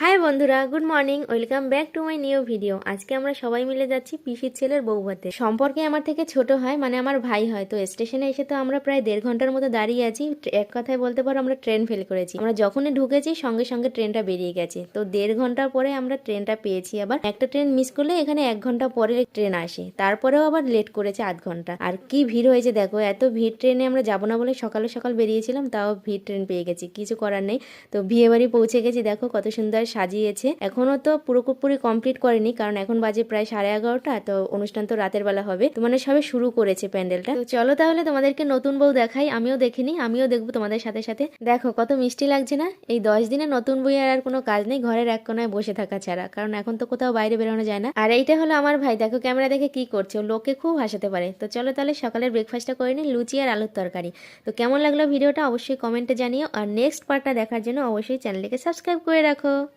High বন্ধুরা, good morning. Welcome back to my new video. আজকে আমরা সবাই মিলে যাচ্ছি পিসির ছেলের বউ ভাতে। সম্পর্কে আমার থেকে ছোট হয়, মানে আমার ভাই হয়। তো স্টেশনে এসে তো আমরা প্রায় 1.5 ঘন্টার মতো দাঁড়িয়ে আছি। এক কথায় বলতে পারো আমরা ট্রেন ফেল করেছি। আমরা যখনই ঢুকেছি সঙ্গে সঙ্গে ট্রেনটা বেরিয়ে গেছে। তো 1.5 ঘন্টা পরে আমরা ট্রেনটা পেয়েছি। আবার একটা ট্রেন মিস করলে এখানে 1 ঘন্টা পরে ট্রেন আসে, তারপরেও আবার লেট করেছে আধ ঘন্টা। আর কি ভিড় হয়েছে দেখো, এত ভিড় ট্রেনে আমরা যাবো না বলে সকালে সকাল বেরিয়েছিলাম, তাও ভিড় ট্রেন পেয়ে গেছি, কিছু করার নেই। তো বিয়ে বাড়ি পৌঁছে গেছি, দেখো কত সুন্দর সাজিয়েছে। এখনো তো পুরোপুরি কমপ্লিট করেনি, কারণ এখন বাজে প্রায় 11:30। তো অনুষ্ঠান তো রাতের বেলা হবে, তো মানে সবে শুরু করেছে প্যান্ডেলটা। তো চলো তাহলে তোমাদেরকে নতুন বউ দেখাই। আমিও দেখিনি, আমিও দেখবো তোমাদের সাথে সাথে। দেখো কত মিষ্টি লাগছে না? এই 10 দিনে নতুন বউয়ের আর কোনো কাজ নেই ঘরের এক কোনায় বসে থাকা ছাড়া, কারণ এখন তো কোথাও বাইরে বেরোনো যায় না। আর এইটা হলো আমার ভাই, দেখো ক্যামেরা দেখে কি করছে, ও লোককে খুব হাসাতে পারে। তো চলো তাহলে সকালের ব্রেকফাস্টটা করে নিই, লুচি আর আলুর তরকারি। তো কেমন লাগলো ভিডিওটা অবশ্যই কমেন্টে জানিও, আর নেক্সট পার্টটা দেখার জন্য অবশ্যই চ্যানেলটিকে সাবস্ক্রাইব করে রাখো।